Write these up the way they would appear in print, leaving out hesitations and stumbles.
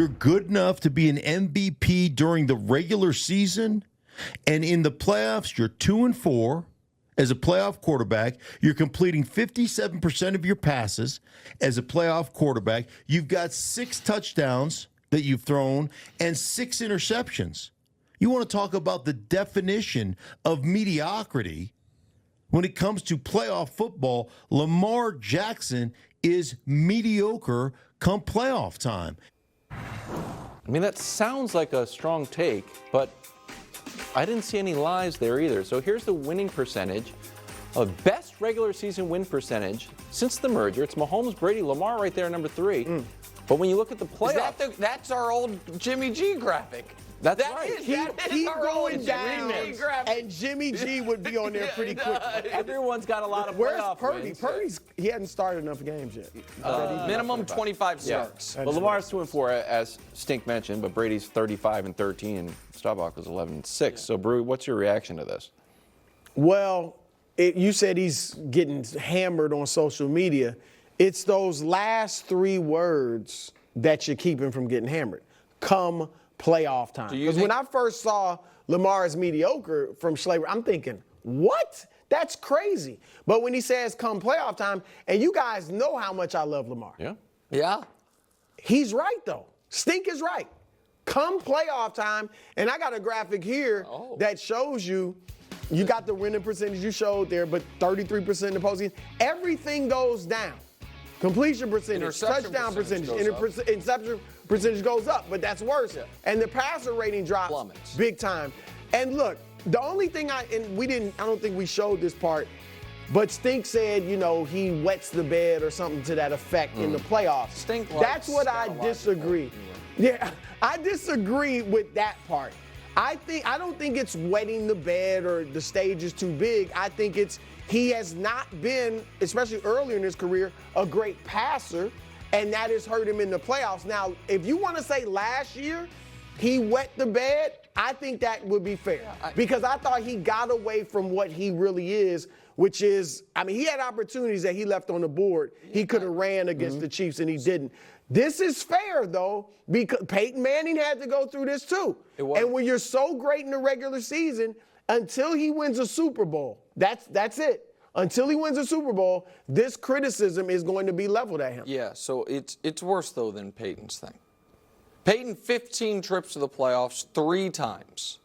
You're good enough to be an MVP during the regular season, and in the playoffs, you're 2-4 as a playoff quarterback. You're completing 57% of your passes as a playoff quarterback. You've got 6 touchdowns that you've thrown and 6 interceptions. You want to talk about the definition of mediocrity when it comes to playoff football? Lamar Jackson is mediocre come playoff time. I mean, that sounds like a strong take, but I didn't see any lies there either. So here's the winning percentage of best regular season win percentage since the merger. It's Mahomes, Brady, Lamar right there, number 3. But when you look at the playoffs, that's our old Jimmy G graphic. That's right. Keep going down, and Jimmy G would be on there pretty quick. Everyone's got a lot of playoff wins. Purdy's he hadn't started enough games yet. Minimum 25 starts. But Lamar's 2-4, as Stink mentioned, but Brady's 35-13, and Staubach was 11-6. So, Brew, what's your reaction to this? Well, you said he's getting hammered on social media. It's those last 3 words that you keep him from getting hammered. Come playoff time. Because when I first saw Lamar as mediocre from Schlereth, I'm thinking, what? That's crazy. But when he says come playoff time, and you guys know how much I love Lamar. Yeah. He's right, though. Stink is right. Come playoff time, and I got a graphic here that shows you got the winning percentage you showed there, but 33% in the postseason. Everything goes down. Completion percentage, touchdown percentage, interception percentage goes up, but that's worse. And the passer rating drops big time. And look, the only thing I don't think we showed this part, but Stink said, he wets the bed or something to that effect in the playoffs. Stink That's what I disagree. Yeah, I disagree with that part. I don't think it's wetting the bed or the stage is too big. I think he has not been, especially earlier in his career, a great passer, and that has hurt him in the playoffs. Now, if you want to say last year he wet the bed, I think that would be fair. Because I thought he got away from what he really is, which is, he had opportunities that he left on the board. He could have ran against the Chiefs, and he didn't. This is fair, though, because Peyton Manning had to go through this, too. And when you're so great in the regular season, until he wins a Super Bowl, that's it. Until he wins a Super Bowl, this criticism is going to be leveled at him. Yeah, so it's worse, though, than Peyton's thing. Peyton, 15 trips to the playoffs 3 times.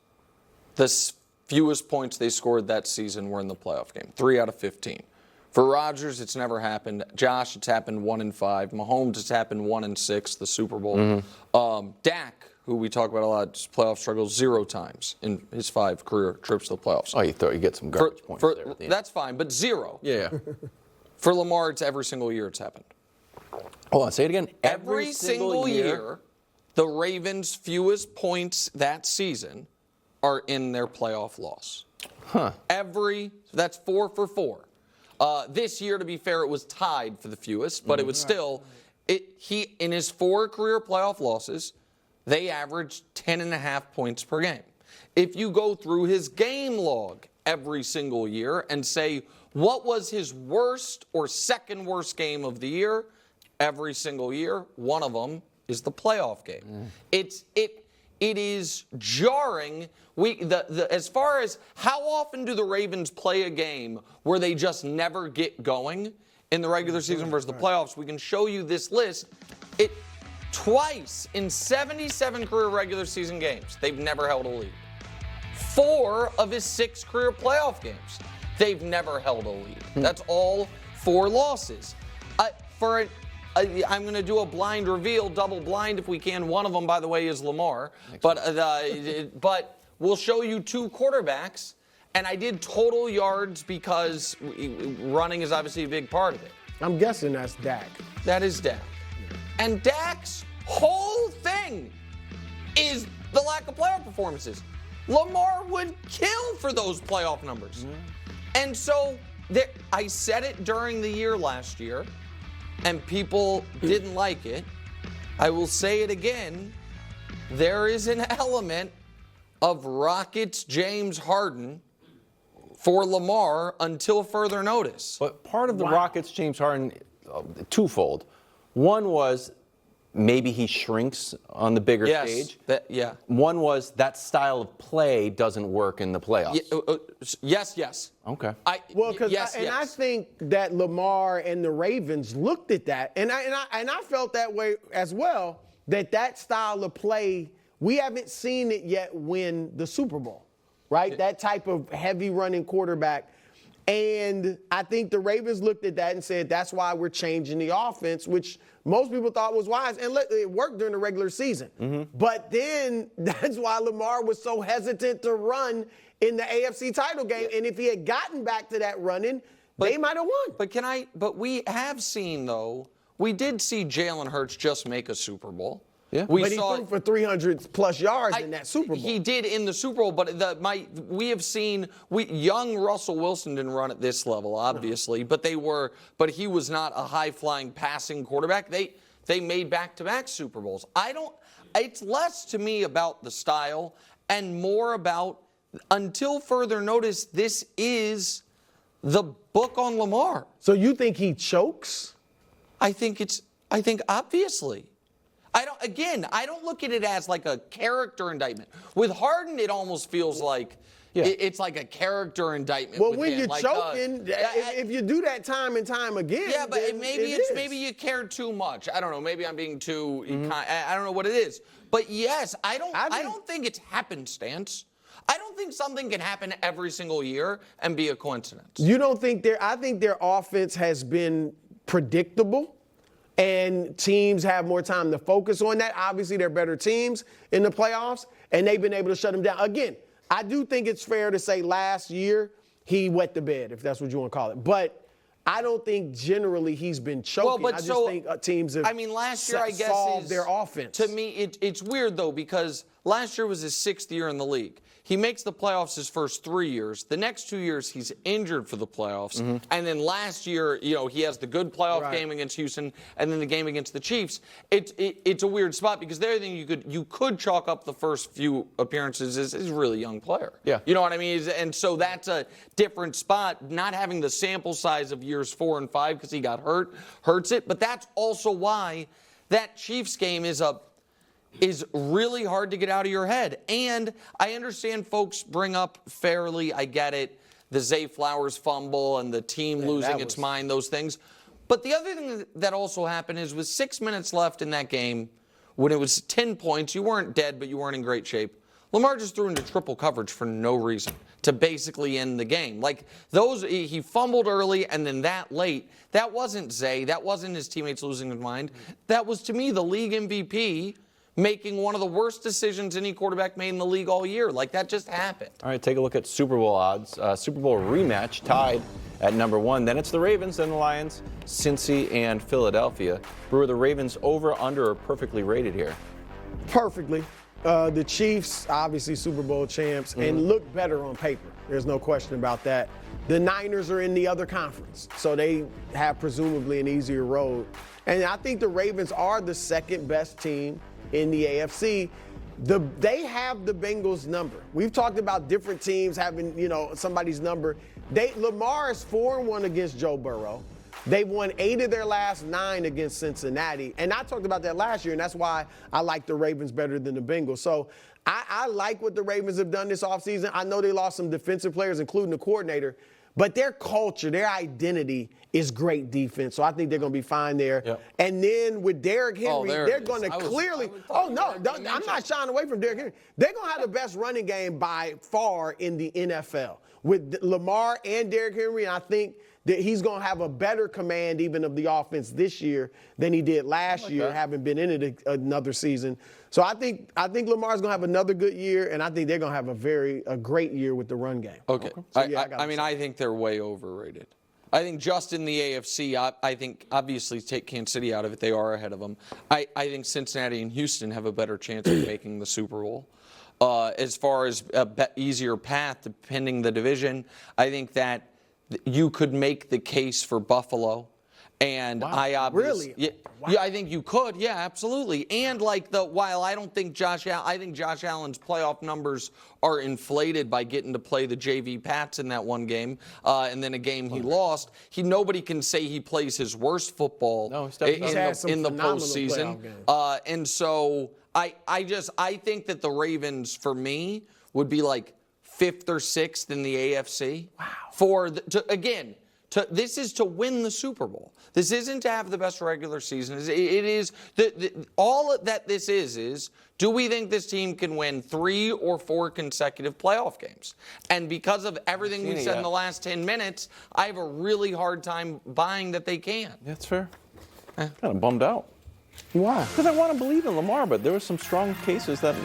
The fewest points they scored that season were in the playoff game, 3 out of 15. For Rodgers, it's never happened. Josh, it's happened 1 in 5. Mahomes, it's happened 1 in 6, the Super Bowl. Dak, who we talk about a lot, playoff struggles 0 times in his 5 career trips to the playoffs. Oh, you get some garbage points there. That's fine, but 0. Yeah. For Lamar, it's every single year it's happened. Hold on, say it again. Every single year, the Ravens' fewest points that season are in their playoff loss. That's 4 for 4. This year, to be fair, it was tied for the fewest, but it was still, in his 4 career playoff losses, they averaged 10.5 points per game. If you go through his game log every single year and say, what was his worst or second worst game of the year? Every single year, one of them is the playoff game. It is jarring. As far as how often do the Ravens play a game where they just never get going in the regular season versus the playoffs, we can show you this list. Twice in 77 career regular season games, they've never held a lead. 4 of his 6 career playoff games, they've never held a lead. That's all 4 losses. I'm going to do a blind reveal, double blind if we can. One of them, by the way, is Lamar. But we'll show you 2 quarterbacks, and I did total yards because running is obviously a big part of it. I'm guessing that's Dak. That is Dak. And Dak's whole thing is the lack of playoff performances. Lamar would kill for those playoff numbers. And so I said it during the year last year, and people didn't like it. I will say it again. There is an element of Rockets James Harden for Lamar until further notice. But part of the Rockets James Harden, twofold. One was maybe he shrinks on the bigger stage. Yeah. One was that style of play doesn't work in the playoffs. Yes. Okay. I think that Lamar and the Ravens looked at that, and I felt that way as well. That style of play, we haven't seen it yet win the Super Bowl, right? That type of heavy running quarterback. And I think the Ravens looked at that and said, that's why we're changing the offense, which most people thought was wise. And it worked during the regular season. Mm-hmm. But then that's why Lamar was so hesitant to run in the AFC title game. And if he had gotten back to that running, they might have won. But we have seen, though, we did see Jalen Hurts just make a Super Bowl. Yeah. But he threw for 300-plus yards in that Super Bowl. He did in the Super Bowl, but we have seen young Russell Wilson didn't run at this level, obviously, but he was not a high-flying passing quarterback. They made back-to-back Super Bowls. It's less to me about the style and more about, until further notice, this is the book on Lamar. So you think he chokes? I think obviously. I don't look at it as like a character indictment. With Harden, it almost feels like it's like a character indictment. Well, with when him. you're like, choking, if you do that time and time again, yeah, but maybe you care too much. I don't know. Maybe I'm being too. I don't know what it is. But yes, I don't think it's happenstance. I don't think something can happen every single year and be a coincidence. You don't think I think their offense has been predictable. And teams have more time to focus on that. Obviously, they're better teams in the playoffs, and they've been able to shut them down. Again, I do think it's fair to say last year he wet the bed, if that's what you want to call it. But I don't think generally he's been choking. Well, I just think teams have last year, I guess, solved their offense. To me, it's weird, though, because last year was his 6th year in the league. He makes the playoffs his first 3 years. The next 2 years, he's injured for the playoffs. Mm-hmm. And then last year, he has the good playoff game against Houston and then the game against the Chiefs. It's a weird spot because the other thing you could chalk up the first few appearances is a really young player. Yeah. You know what I mean? And so that's a different spot. Not having the sample size of years 4 and 5 because he got hurt hurts it. But that's also why that Chiefs game is really hard to get out of your head. And I understand folks bring up fairly, I get it, the Zay Flowers fumble and the team losing its mind, those things. But the other thing that also happened is with 6 minutes left in that game, when it was 10 points, you weren't dead, but you weren't in great shape. Lamar just threw into triple coverage for no reason to basically end the game. Like he fumbled early and then that late. That wasn't Zay. That wasn't his teammates losing their mind. That was, to me, the league MVP making one of the worst decisions any quarterback made in the league all year. Like, that just happened. All right, take a look at Super Bowl odds. Super Bowl rematch tied at number 1. Then it's the Ravens, then the Lions, Cincy, and Philadelphia. Brewer, the Ravens over, under, are perfectly rated here. Perfectly. The Chiefs, obviously Super Bowl champs, and look better on paper. There's no question about that. The Niners are in the other conference, so they have presumably an easier road. And I think the Ravens are the second best team in the AFC. They have the Bengals number. We've talked about different teams having, somebody's number. Lamar is 4-1 against Joe Burrow. They've won 8 of their last 9 against Cincinnati. And I talked about that last year, and that's why I like the Ravens better than the Bengals. So I like what the Ravens have done this offseason. I know they lost some defensive players, including the coordinator. But their culture, their identity is great defense. So I think they're going to be fine there. Yep. And then with Derrick Henry, they're going to clearly – I'm not shying away from Derrick Henry. They're going to have the best running game by far in the NFL with Lamar and Derrick Henry. And I think that he's going to have a better command even of the offense this year than he did last year, having been in it another season. So I think Lamar's going to have another good year, and I think they're going to have a great year with the run game. Okay. So, I think they're way overrated. I think just in the AFC, I think obviously take Kansas City out of it, they are ahead of them. I think Cincinnati and Houston have a better chance of making the Super Bowl. As far as easier path, depending the division, I think that you could make the case for Buffalo. And I obviously, Really? yeah, I think you could, yeah, absolutely. And while I don't think I think Josh Allen's playoff numbers are inflated by getting to play the JV Pats in that one game, and then a game he lost. Nobody can say he plays his worst football in the postseason. And so I think that the Ravens, for me, would be like 5th or 6th in the AFC. Wow. This is to win the Super Bowl. This isn't to have the best regular season. It is all that this is do we think this team can win 3 or 4 consecutive playoff games? And because of everything we said in the last 10 minutes, I have a really hard time buying that they can. That's fair. Kind of bummed out. Why? Because I want to believe in Lamar, but there were some strong cases that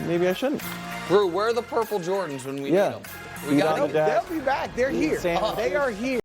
maybe I shouldn't. Drew, where are the purple Jordans when we need them? They'll be back. They're here. They are here.